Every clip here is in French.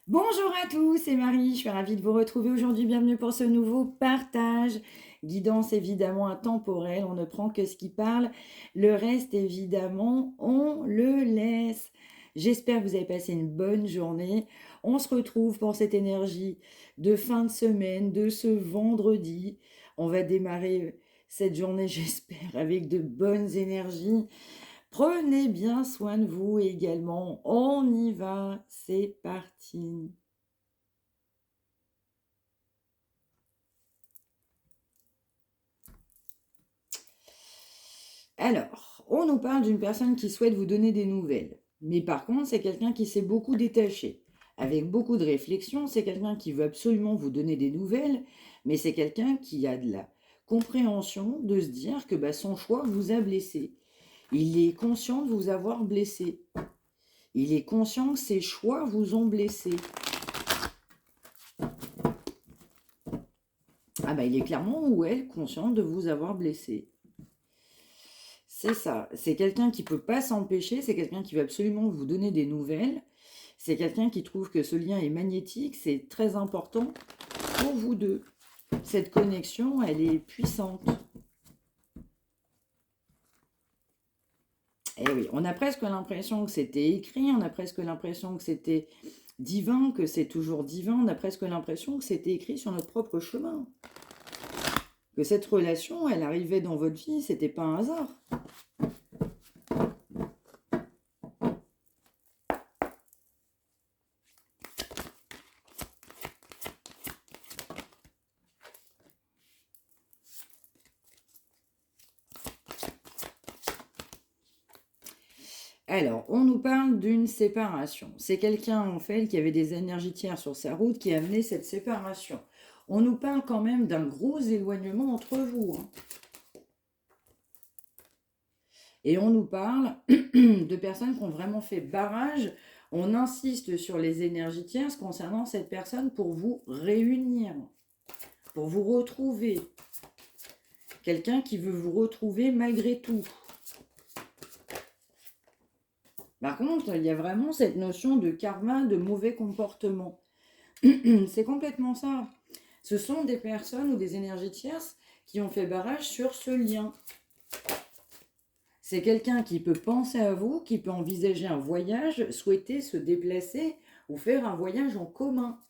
Bonjour à tous, c'est Marie, je suis ravie de vous retrouver aujourd'hui. Bienvenue pour ce nouveau partage. Guidance évidemment intemporelle, on ne prend que ce qui parle. Le reste évidemment, on le laisse. J'espère que vous avez passé une bonne journée. On se retrouve pour cette énergie de fin de semaine, de ce vendredi. On va démarrer cette journée, j'espère, avec de bonnes énergies. Prenez bien soin de vous également. On y va, c'est parti. Alors, on nous parle d'une personne qui souhaite vous donner des nouvelles. Mais par contre, c'est quelqu'un qui s'est beaucoup détaché. Avec beaucoup de réflexion, c'est quelqu'un qui veut absolument vous donner des nouvelles, mais c'est quelqu'un qui a de la compréhension de se dire que son choix vous a blessé. Il est conscient de vous avoir blessé. Il est conscient que ses choix vous ont blessé. Il est clairement ou elle conscient de vous avoir blessé. C'est ça. C'est quelqu'un qui peut pas s'empêcher. C'est quelqu'un qui veut absolument vous donner des nouvelles. C'est quelqu'un qui trouve que ce lien est magnétique. C'est très important pour vous deux. Cette connexion, elle est puissante. Eh oui, on a presque l'impression que c'était écrit. On a presque l'impression que c'était divin, que c'est toujours divin. On a presque l'impression que c'était écrit sur notre propre chemin. Que cette relation, elle arrivait dans votre vie, c'était pas un hasard. Alors, on nous parle d'une séparation. C'est quelqu'un, en fait, qui avait des énergies tiers sur sa route qui a amené cette séparation. On nous parle quand même d'un gros éloignement entre vous, hein. Et on nous parle de personnes qui ont vraiment fait barrage. On insiste sur les énergies tierces concernant cette personne pour vous réunir, pour vous retrouver. Quelqu'un qui veut vous retrouver malgré tout. Par contre, il y a vraiment cette notion de karma, de mauvais comportement. C'est complètement ça. Ce sont des personnes ou des énergies tierces qui ont fait barrage sur ce lien. C'est quelqu'un qui peut penser à vous, qui peut envisager un voyage, souhaiter se déplacer ou faire un voyage en commun.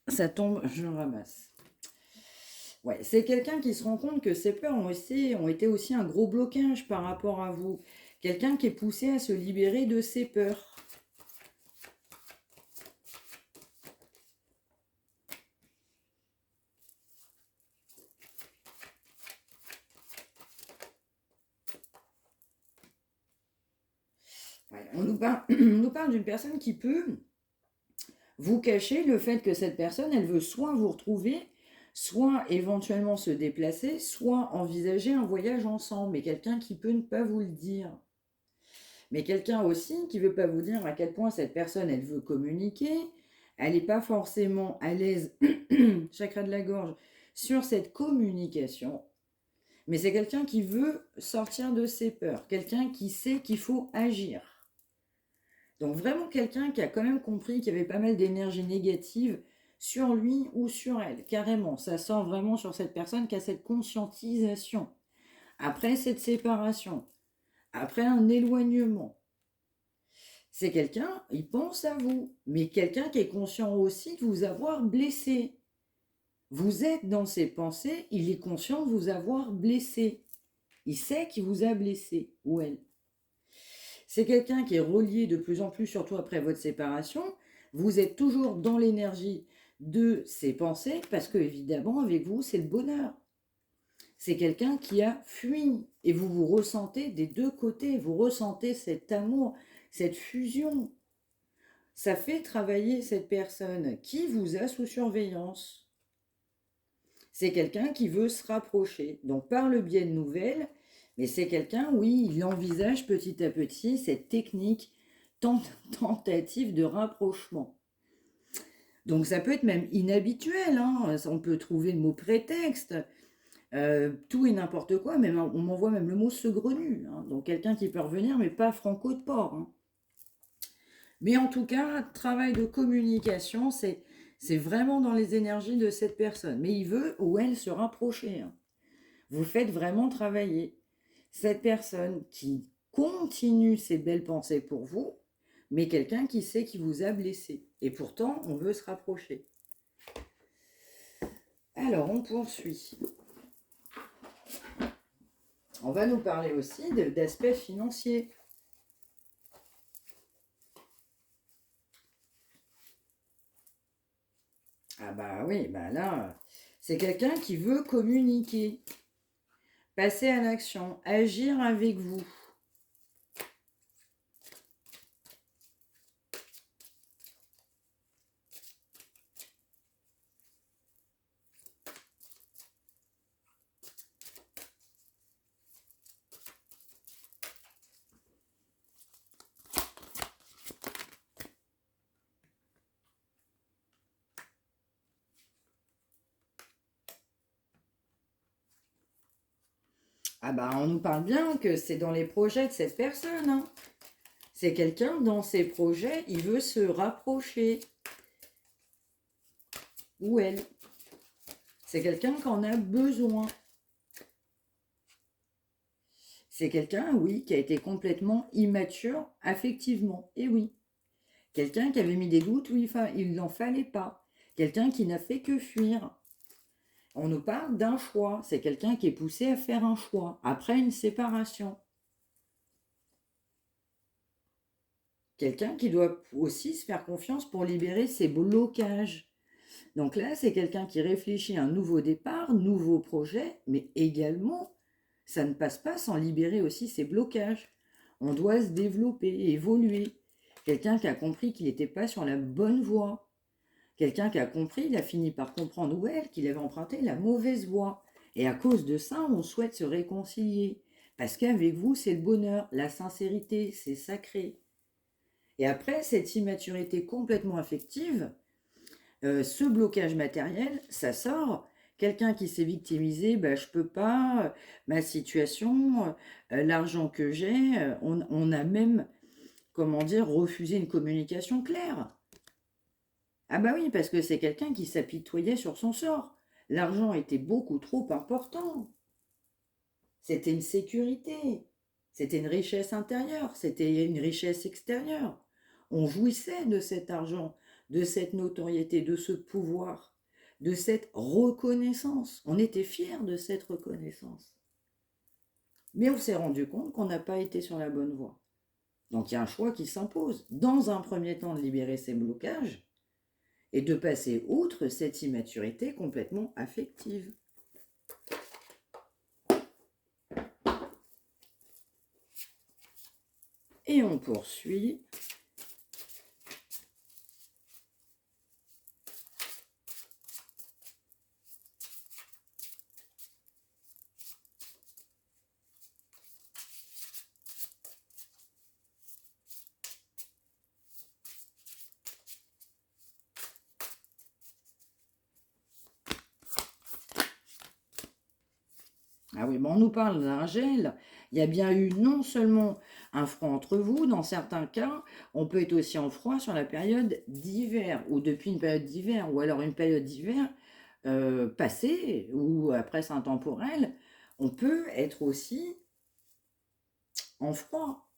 Ça tombe, je ramasse. Ouais, c'est quelqu'un qui se rend compte que ses peurs ont été aussi un gros blocage par rapport à vous. Quelqu'un qui est poussé à se libérer de ses peurs. Ouais, on nous parle d'une personne qui peut vous cacher le fait que cette personne, elle veut soit vous retrouver, soit éventuellement se déplacer, soit envisager un voyage ensemble, mais quelqu'un qui peut ne pas vous le dire. Mais quelqu'un aussi qui ne veut pas vous dire à quel point cette personne, elle veut communiquer, elle n'est pas forcément à l'aise, chakra de la gorge, sur cette communication. Mais c'est quelqu'un qui veut sortir de ses peurs, quelqu'un qui sait qu'il faut agir. Donc vraiment quelqu'un qui a quand même compris qu'il y avait pas mal d'énergie négative sur lui ou sur elle, carrément. Ça sort vraiment sur cette personne qui a cette conscientisation. Après cette séparation, après un éloignement, c'est quelqu'un, il pense à vous, mais quelqu'un qui est conscient aussi de vous avoir blessé. Vous êtes dans ses pensées, il est conscient de vous avoir blessé. Il sait qu'il vous a blessé, ou elle. C'est quelqu'un qui est relié de plus en plus, surtout après votre séparation. Vous êtes toujours dans l'énergie de ses pensées, parce que évidemment, avec vous, c'est le bonheur. C'est quelqu'un qui a fui, et vous vous ressentez des deux côtés, vous ressentez cet amour, cette fusion. Ça fait travailler cette personne qui vous a sous surveillance. C'est quelqu'un qui veut se rapprocher, donc par le biais de nouvelles, mais c'est quelqu'un, oui, il envisage petit à petit cette technique tentative de rapprochement. Donc ça peut être même inhabituel, hein. On peut trouver le mot prétexte. tout et n'importe quoi, même, on m'envoie même le mot saugrenu, hein, donc quelqu'un qui peut revenir, mais pas franco de port, hein. Mais en tout cas, travail de communication, c'est vraiment dans les énergies de cette personne. Mais il veut ou elle se rapprocher, hein. Vous faites vraiment travailler cette personne qui continue ses belles pensées pour vous, mais quelqu'un qui sait qui vous a blessé. Et pourtant, on veut se rapprocher. Alors, on poursuit. On va nous parler aussi d'aspects financiers. Ah bah oui, bah là, c'est quelqu'un qui veut communiquer, passer à l'action, agir avec vous. Ah bah on nous parle bien que c'est dans les projets de cette personne, hein. C'est quelqu'un dans ses projets, il veut se rapprocher. Ou elle. C'est quelqu'un qui en a besoin. C'est quelqu'un, oui, qui a été complètement immature affectivement. Et oui. Quelqu'un qui avait mis des doutes où il n'en fallait pas. Quelqu'un qui n'a fait que fuir. On nous parle d'un choix. C'est quelqu'un qui est poussé à faire un choix après une séparation. Quelqu'un qui doit aussi se faire confiance pour libérer ses blocages. Donc là, c'est quelqu'un qui réfléchit à un nouveau départ, nouveau projet, mais également, ça ne passe pas sans libérer aussi ses blocages. On doit se développer, évoluer. Quelqu'un qui a compris qu'il n'était pas sur la bonne voie. Quelqu'un qui a compris, il a fini par comprendre où elle, qu'il avait emprunté la mauvaise voie. Et à cause de ça, on souhaite se réconcilier. Parce qu'avec vous, c'est le bonheur, la sincérité, c'est sacré. Et après, cette immaturité complètement affective, ce blocage matériel, ça sort. Quelqu'un qui s'est victimisé, bah, je peux pas, ma situation, l'argent que j'ai, on a même, comment dire, refusé une communication claire. Ah bah oui, parce que c'est quelqu'un qui s'apitoyait sur son sort. L'argent était beaucoup trop important. C'était une sécurité. C'était une richesse intérieure. C'était une richesse extérieure. On jouissait de cet argent, de cette notoriété, de ce pouvoir, de cette reconnaissance. On était fiers de cette reconnaissance. Mais on s'est rendu compte qu'on n'a pas été sur la bonne voie. Donc il y a un choix qui s'impose. Dans un premier temps, de libérer ces blocages et de passer outre cette immaturité complètement affective. Et on poursuit. Ah oui, bon, on nous parle d'un gel. Il y a bien eu non seulement un froid entre vous, dans certains cas, on peut être aussi en froid sur la période d'hiver, ou depuis une période d'hiver, ou alors une période d'hiver passée, ou après intemporelle, on peut être aussi en froid.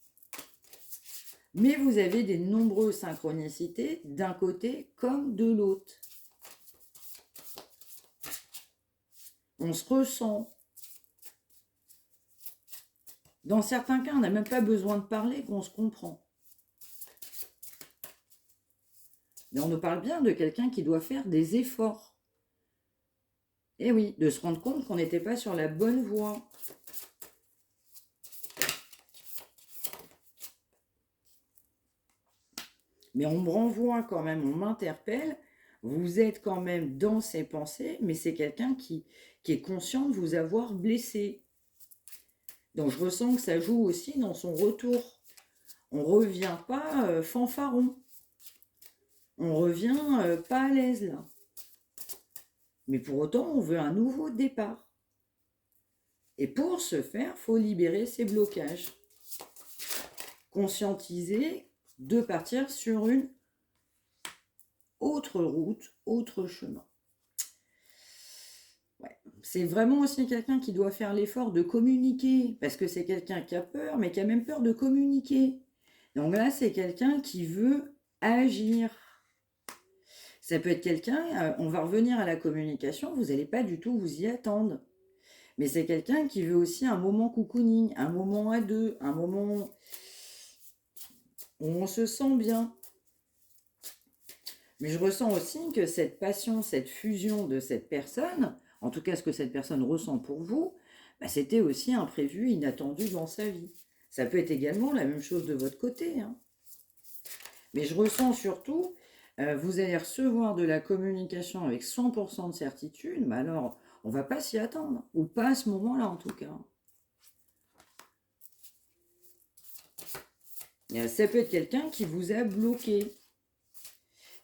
Mais vous avez des nombreuses synchronicités d'un côté comme de l'autre. On se ressent. Dans certains cas, on n'a même pas besoin de parler, qu'on se comprend. Mais on nous parle bien de quelqu'un qui doit faire des efforts. Et oui, de se rendre compte qu'on n'était pas sur la bonne voie. Mais on me renvoie quand même, on m'interpelle. Vous êtes quand même dans ses pensées, mais c'est quelqu'un qui est conscient de vous avoir blessé. Donc je ressens que ça joue aussi dans son retour. On ne revient pas fanfaron. On revient pas à l'aise là. Mais pour autant, on veut un nouveau départ. Et pour ce faire, il faut libérer ces blocages. Conscientiser de partir sur une autre route, autre chemin. Ouais. C'est vraiment aussi quelqu'un qui doit faire l'effort de communiquer, parce que c'est quelqu'un qui a peur, mais qui a même peur de communiquer. Donc là, c'est quelqu'un qui veut agir. Ça peut être quelqu'un, on va revenir à la communication, vous n'allez pas du tout vous y attendre. Mais c'est quelqu'un qui veut aussi un moment cocooning, un moment à deux, un moment où on se sent bien. Mais je ressens aussi que cette passion, cette fusion de cette personne, en tout cas ce que cette personne ressent pour vous, bah, c'était aussi imprévu, inattendu dans sa vie. Ça peut être également la même chose de votre côté, hein. Mais je ressens surtout, vous allez recevoir de la communication avec 100% de certitude, mais alors on ne va pas s'y attendre, ou pas à ce moment-là en tout cas. Ça peut être quelqu'un qui vous a bloqué.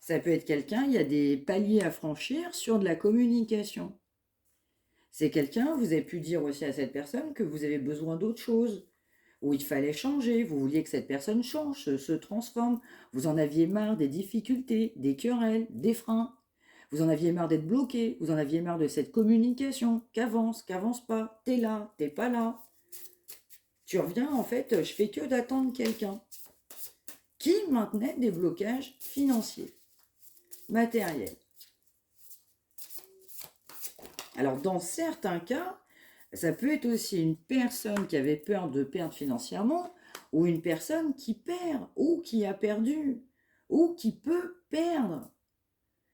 Ça peut être quelqu'un, il y a des paliers à franchir sur de la communication. C'est quelqu'un, vous avez pu dire aussi à cette personne que vous avez besoin d'autre chose, où il fallait changer, vous vouliez que cette personne change, se transforme, vous en aviez marre des difficultés, des querelles, des freins, vous en aviez marre d'être bloqué, vous en aviez marre de cette communication, qu'avance pas, t'es là, t'es pas là. Tu reviens, en fait, je fais que d'attendre quelqu'un qui maintenait des blocages financiers, matériels. Alors, dans certains cas, ça peut être aussi une personne qui avait peur de perdre financièrement, ou une personne qui perd, ou qui a perdu, ou qui peut perdre.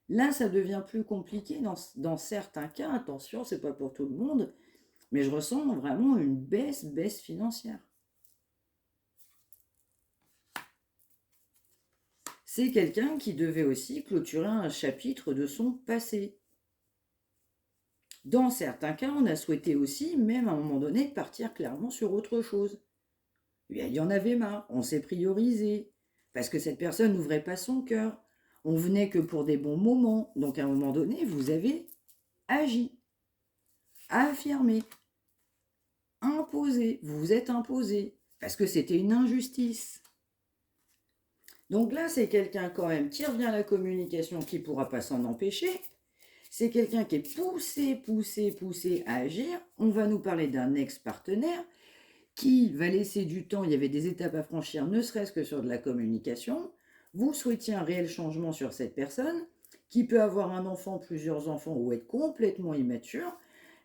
Là, ça devient plus compliqué dans certains cas. Attention, c'est pas pour tout le monde, mais je ressens vraiment une baisse financière. C'est quelqu'un qui devait aussi clôturer un chapitre de son passé. Dans certains cas, on a souhaité aussi, même à un moment donné, partir clairement sur autre chose. Il y en avait marre, on s'est priorisé, parce que cette personne n'ouvrait pas son cœur. On venait que pour des bons moments. Donc à un moment donné, vous avez agi, affirmé, imposé, vous vous êtes imposé, parce que c'était une injustice. Donc là, c'est quelqu'un quand même qui revient à la communication, qui ne pourra pas s'en empêcher. C'est quelqu'un qui est poussé à agir. On va nous parler d'un ex-partenaire qui va laisser du temps, il y avait des étapes à franchir, ne serait-ce que sur de la communication. Vous souhaitiez un réel changement sur cette personne, qui peut avoir un enfant, plusieurs enfants, ou être complètement immature,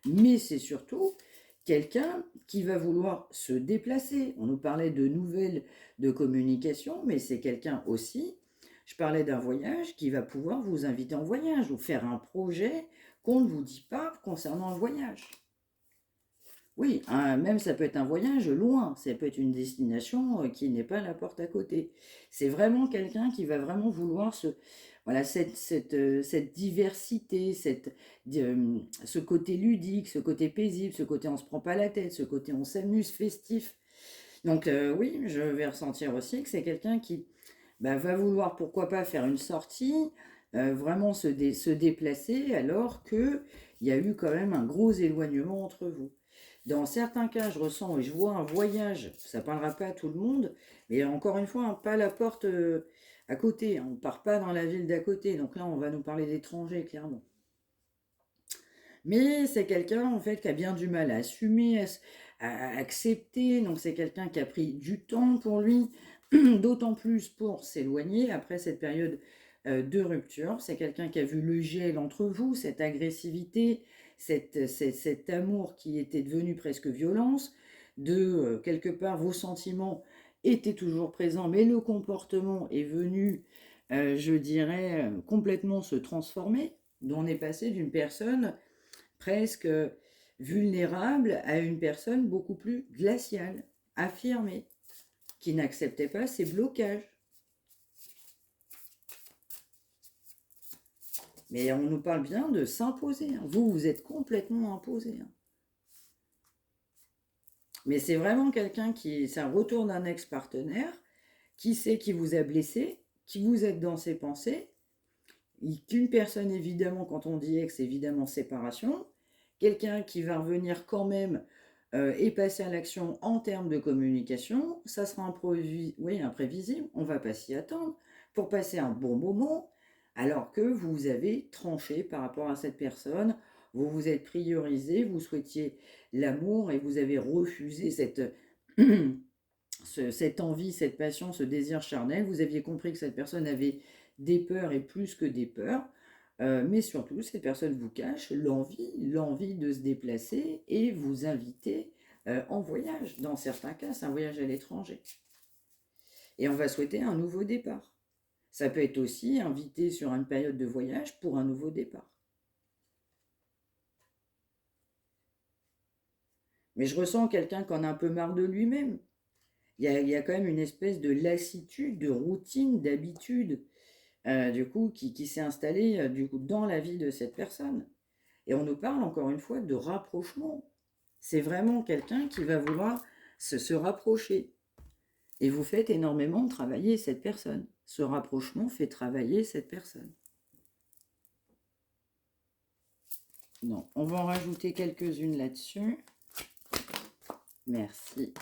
mais c'est surtout quelqu'un qui va vouloir se déplacer. On nous parlait de nouvelles de communication, mais c'est quelqu'un aussi, je parlais d'un voyage, qui va pouvoir vous inviter en voyage, ou faire un projet qu'on ne vous dit pas concernant un voyage. Oui, même ça peut être un voyage loin, ça peut être une destination qui n'est pas la porte à côté. C'est vraiment quelqu'un qui va vraiment vouloir voilà, cette diversité, ce côté ludique, ce côté paisible, ce côté on se prend pas la tête, ce côté on s'amuse, festif. Donc oui, je vais ressentir aussi que c'est quelqu'un qui va vouloir, pourquoi pas, faire une sortie, vraiment se déplacer, alors qu'il y a eu quand même un gros éloignement entre vous. Dans certains cas, je ressens et je vois un voyage, ça ne parlera pas à tout le monde, mais encore une fois, hein, pas la porte à côté, on ne part pas dans la ville d'à côté, donc là on va nous parler d'étrangers clairement. Mais c'est quelqu'un en fait qui a bien du mal à assumer, à accepter, donc c'est quelqu'un qui a pris du temps pour lui, d'autant plus pour s'éloigner après cette période de rupture. C'est quelqu'un qui a vu le gel entre vous, cette agressivité, cet amour qui était devenu presque violence, quelque part vos sentiments étaient toujours présents, mais le comportement est venu, je dirais, complètement se transformer. Donc on est passé d'une personne presque vulnérable à une personne beaucoup plus glaciale, affirmée, qui n'acceptait pas ces blocages. Mais on nous parle bien de s'imposer. Vous, vous êtes complètement imposé. Mais c'est vraiment quelqu'un c'est un retour d'un ex-partenaire, qui sait qui vous a blessé, qui vous êtes dans ses pensées, qu'une personne, évidemment, quand on dit ex, évidemment séparation, quelqu'un qui va revenir quand même et passer à l'action en termes de communication, ça sera imprévisible, on ne va pas s'y attendre, pour passer un bon moment, alors que vous avez tranché par rapport à cette personne, vous vous êtes priorisé, vous souhaitiez l'amour et vous avez refusé cette envie, cette passion, ce désir charnel. Vous aviez compris que cette personne avait des peurs et plus que des peurs. Mais surtout, cette personne vous cache l'envie de se déplacer et vous inviter en voyage. Dans certains cas, c'est un voyage à l'étranger. Et on va souhaiter un nouveau départ. Ça peut être aussi invité sur une période de voyage pour un nouveau départ. Mais je ressens quelqu'un qui en a un peu marre de lui-même. Il y a quand même une espèce de lassitude, de routine, d'habitude, du coup, qui s'est installée du coup, dans la vie de cette personne. Et on nous parle encore une fois de rapprochement. C'est vraiment quelqu'un qui va vouloir se rapprocher. Et vous faites énormément travailler cette personne. Ce rapprochement fait travailler cette personne. Non, on va en rajouter quelques-unes là-dessus. Merci.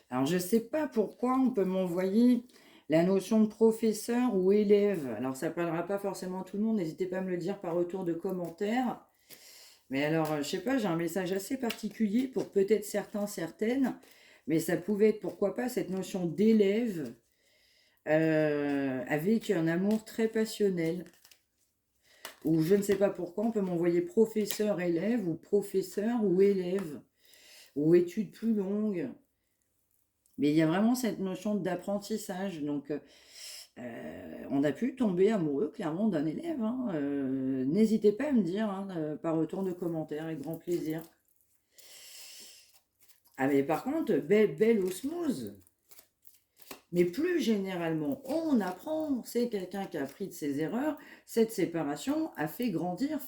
Alors, je ne sais pas pourquoi on peut m'envoyer la notion de professeur ou élève. Alors, ça ne parlera pas forcément à tout le monde. N'hésitez pas à me le dire par retour de commentaire. Mais alors, je ne sais pas, j'ai un message assez particulier pour peut-être certains, certaines. Mais ça pouvait être, pourquoi pas, cette notion d'élève avec un amour très passionnel. Ou je ne sais pas pourquoi, on peut m'envoyer professeur-élève ou professeur ou élève. Ou études plus longues. Mais il y a vraiment cette notion d'apprentissage. Donc, on a pu tomber amoureux clairement d'un élève. Hein. N'hésitez pas à me dire par retour de commentaires, avec grand plaisir. Ah mais par contre, belle osmose. Mais plus généralement, on apprend. C'est quelqu'un qui a appris de ses erreurs. Cette séparation a fait grandir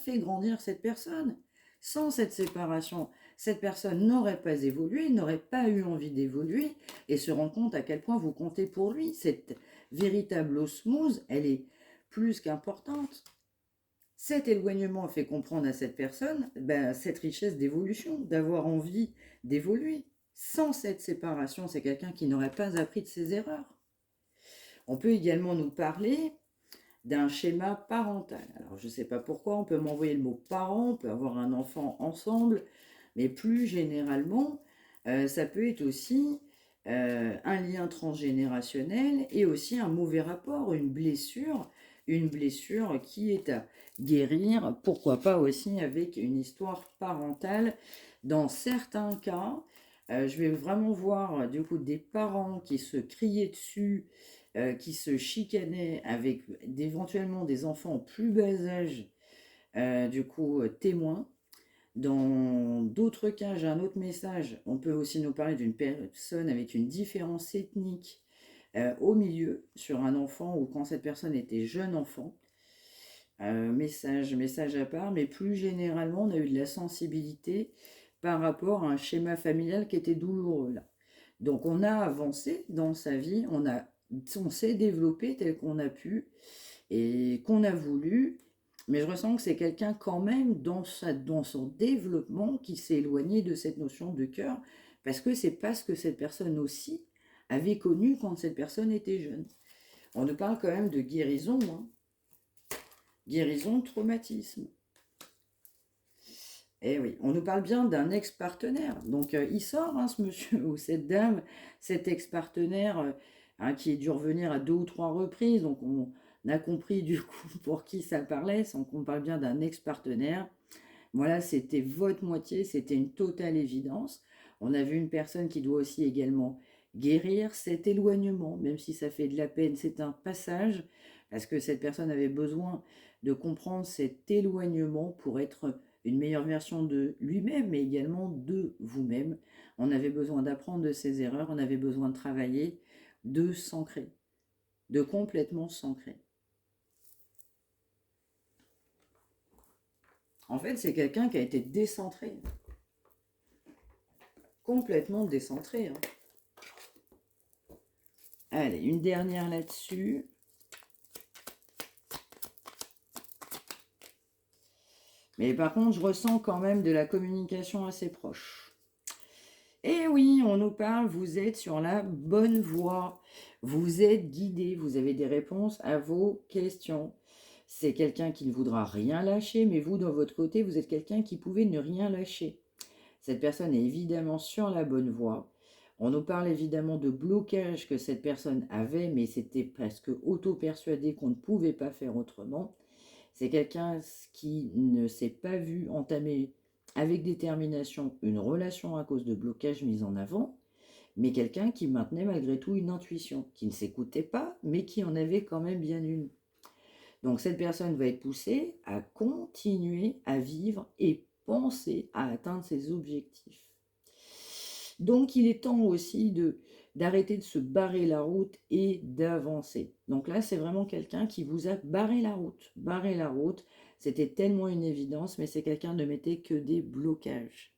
cette personne. Sans cette séparation, cette personne n'aurait pas évolué, n'aurait pas eu envie d'évoluer et se rend compte à quel point vous comptez pour lui. Cette véritable osmose, elle est plus qu'importante. Cet éloignement fait comprendre à cette personne cette richesse d'évolution, d'avoir envie d'évoluer. Sans cette séparation, c'est quelqu'un qui n'aurait pas appris de ses erreurs. On peut également nous parler d'un schéma parental. Alors, je ne sais pas pourquoi, on peut m'envoyer le mot parent, on peut avoir un enfant ensemble, mais plus généralement, ça peut être aussi un lien transgénérationnel et aussi un mauvais rapport, une blessure qui est à guérir, pourquoi pas aussi avec une histoire parentale. Dans certains cas, je vais vraiment voir du coup des parents qui se criaient dessus, qui se chicanaient avec éventuellement des enfants en plus bas âge, du coup témoins. Dans d'autres cas, j'ai un autre message, on peut aussi nous parler d'une personne avec une différence ethnique au milieu, sur un enfant ou quand cette personne était jeune enfant. Message à part, mais plus généralement, on a eu de la sensibilité par rapport à un schéma familial qui était douloureux là. Donc on a avancé dans sa vie, on s'est développé tel qu'on a pu et qu'on a voulu, mais je ressens que c'est quelqu'un quand même dans son développement qui s'est éloigné de cette notion de cœur, parce que c'est pas ce que cette personne aussi avait connu quand cette personne était jeune. On nous parle quand même de guérison, hein. Guérison de traumatisme. Eh oui, on nous parle bien d'un ex-partenaire. Donc il sort, ce monsieur ou cette dame, cet ex-partenaire qui est dû revenir à 2 ou 3 reprises. Donc on a compris du coup pour qui ça parlait. Donc on parle bien d'un ex-partenaire. Voilà, c'était votre moitié, c'était une totale évidence. On a vu une personne qui doit aussi également guérir cet éloignement, même si ça fait de la peine, c'est un passage, parce que cette personne avait besoin de comprendre cet éloignement pour être une meilleure version de lui-même, mais également de vous-même. On avait besoin d'apprendre de ses erreurs, on avait besoin de travailler, de s'ancrer, de complètement s'ancrer. En fait, c'est quelqu'un qui a été décentré, complètement décentré. Allez, une dernière là-dessus. Mais par contre, je ressens quand même de la communication assez proche. Et oui, on nous parle, vous êtes sur la bonne voie. Vous êtes guidé, vous avez des réponses à vos questions. C'est quelqu'un qui ne voudra rien lâcher, mais vous, dans votre côté, vous êtes quelqu'un qui pouvait ne rien lâcher. Cette personne est évidemment sur la bonne voie. On nous parle évidemment de blocage que cette personne avait, mais c'était presque auto-persuadé qu'on ne pouvait pas faire autrement. C'est quelqu'un qui ne s'est pas vu entamer avec détermination une relation à cause de blocages mis en avant, mais quelqu'un qui maintenait malgré tout une intuition, qui ne s'écoutait pas, mais qui en avait quand même bien une. Donc cette personne va être poussée à continuer à vivre et penser à atteindre ses objectifs. Donc il est temps aussi d'arrêter de se barrer la route et d'avancer. Donc là, c'est vraiment quelqu'un qui vous a barré la route. Barré la route, c'était tellement une évidence, mais c'est quelqu'un ne mettait que des blocages.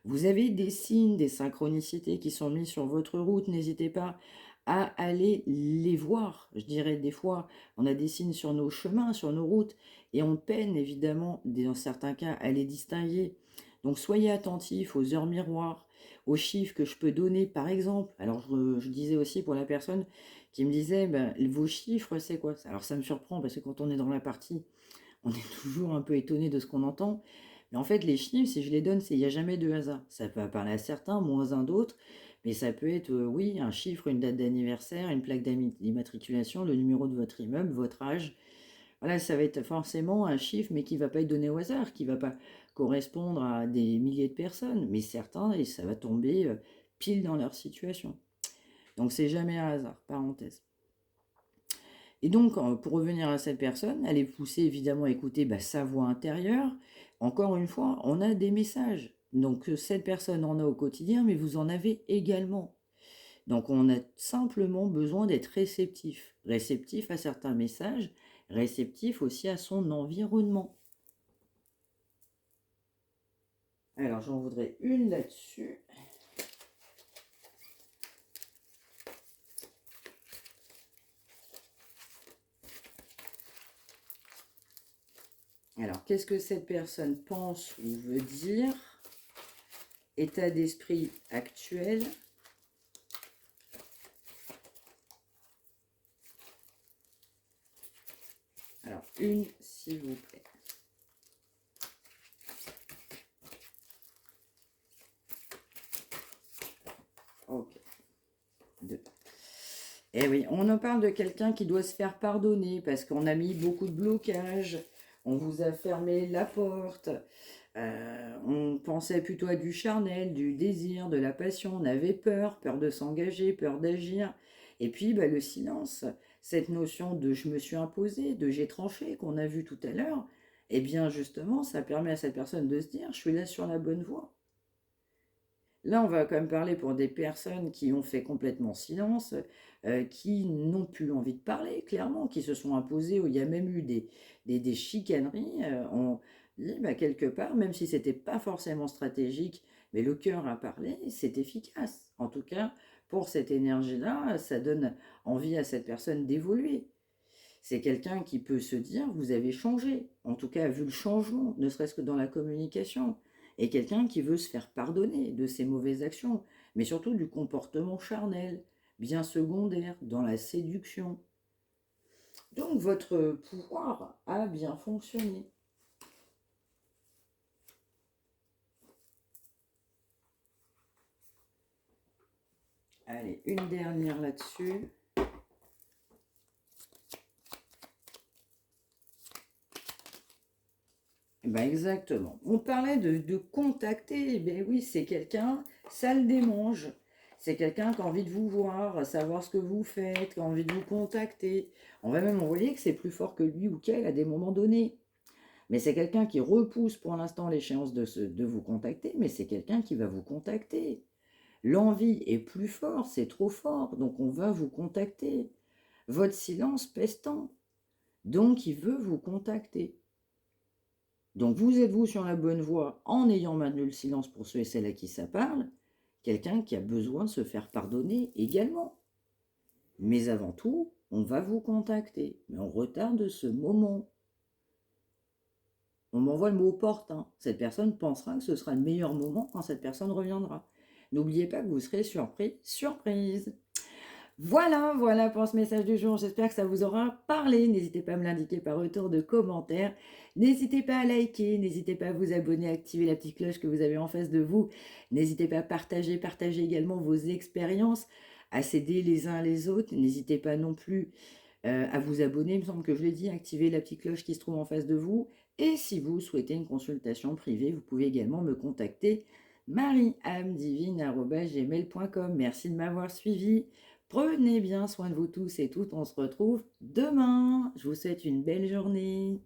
Vous avez des signes, des synchronicités qui sont mis sur votre route, n'hésitez pas à aller les voir. Je dirais des fois, on a des signes sur nos chemins, sur nos routes, et on peine évidemment, dans certains cas, à les distinguer. Donc soyez attentifs aux heures miroirs, aux chiffres que je peux donner, par exemple. Alors je disais aussi pour la personne qui me disait, ben, vos chiffres, c'est quoi? Alors ça me surprend parce que quand on est dans la partie, on est toujours un peu étonné de ce qu'on entend. Mais en fait, les chiffres, si je les donne, il n'y a jamais de hasard. Ça peut parler à certains, moins un d'autres, mais ça peut être, oui, un chiffre, une date d'anniversaire, une plaque d'immatriculation, le numéro de votre immeuble, votre âge. Voilà, ça va être forcément un chiffre, mais qui ne va pas être donné au hasard, qui ne va pas correspondre à des milliers de personnes, mais certains, et ça va tomber pile dans leur situation. Donc c'est jamais un hasard, parenthèse. Et donc, pour revenir à cette personne, elle est poussée évidemment à écouter sa voix intérieure. Encore une fois, on a des messages. Donc, cette personne en a au quotidien, mais vous en avez également. Donc, on a simplement besoin d'être réceptif. Réceptif à certains messages, réceptif aussi à son environnement. Alors, j'en voudrais une là-dessus. Alors, qu'est-ce que cette personne pense ou veut dire? État d'esprit actuel. Alors, une, s'il vous plaît. Ok. Deux. Eh oui, on en parle de quelqu'un qui doit se faire pardonner parce qu'on a mis beaucoup de blocages, on vous a fermé la porte, on pensait plutôt à du charnel, du désir, de la passion, on avait peur, peur de s'engager, peur d'agir. Et puis le silence, cette notion de je me suis imposé, de j'ai tranché qu'on a vu tout à l'heure, eh bien justement, ça permet à cette personne de se dire je suis là sur la bonne voie. Là, on va quand même parler pour des personnes qui ont fait complètement silence, qui n'ont plus envie de parler, clairement, qui se sont imposées, où il y a même eu des chicaneries. On dit, quelque part, même si c'était pas forcément stratégique, mais le cœur a parlé, c'est efficace. En tout cas, pour cette énergie-là, ça donne envie à cette personne d'évoluer. C'est quelqu'un qui peut se dire, vous avez changé. En tout cas, vu le changement, ne serait-ce que dans la communication. Et quelqu'un qui veut se faire pardonner de ses mauvaises actions, mais surtout du comportement charnel, bien secondaire, dans la séduction. Donc votre pouvoir a bien fonctionné. Allez, une dernière là-dessus. Exactement. On parlait de contacter. Oui, c'est quelqu'un, ça le démange. C'est quelqu'un qui a envie de vous voir, savoir ce que vous faites, qui a envie de vous contacter. On va même envoyer que c'est plus fort que lui ou qu'elle à des moments donnés. Mais c'est quelqu'un qui repousse pour l'instant l'échéance de vous contacter, mais c'est quelqu'un qui va vous contacter. L'envie est plus forte, c'est trop fort, donc on va vous contacter. Votre silence pèse tant, donc il veut vous contacter. Donc vous êtes-vous sur la bonne voie en ayant maintenu le silence pour ceux et celles à qui ça parle? Quelqu'un qui a besoin de se faire pardonner également. Mais avant tout, on va vous contacter, mais on retarde ce moment. on m'envoie le mot porte, hein. Cette personne pensera que ce sera le meilleur moment quand cette personne reviendra. N'oubliez pas que vous serez surpris, surprise. Voilà pour ce message du jour. J'espère que ça vous aura parlé. N'hésitez pas à me l'indiquer par retour de commentaires. N'hésitez pas à liker, n'hésitez pas à vous abonner, à activer la petite cloche que vous avez en face de vous. N'hésitez pas à partager également vos expériences, à s'aider les uns les autres. N'hésitez pas non plus à vous abonner, il me semble que je l'ai dit, activer la petite cloche qui se trouve en face de vous. Et si vous souhaitez une consultation privée, vous pouvez également me contacter mariamedivine@gmail.com. Merci de m'avoir suivi. Prenez bien soin de vous tous et toutes. On se retrouve demain. Je vous souhaite une belle journée.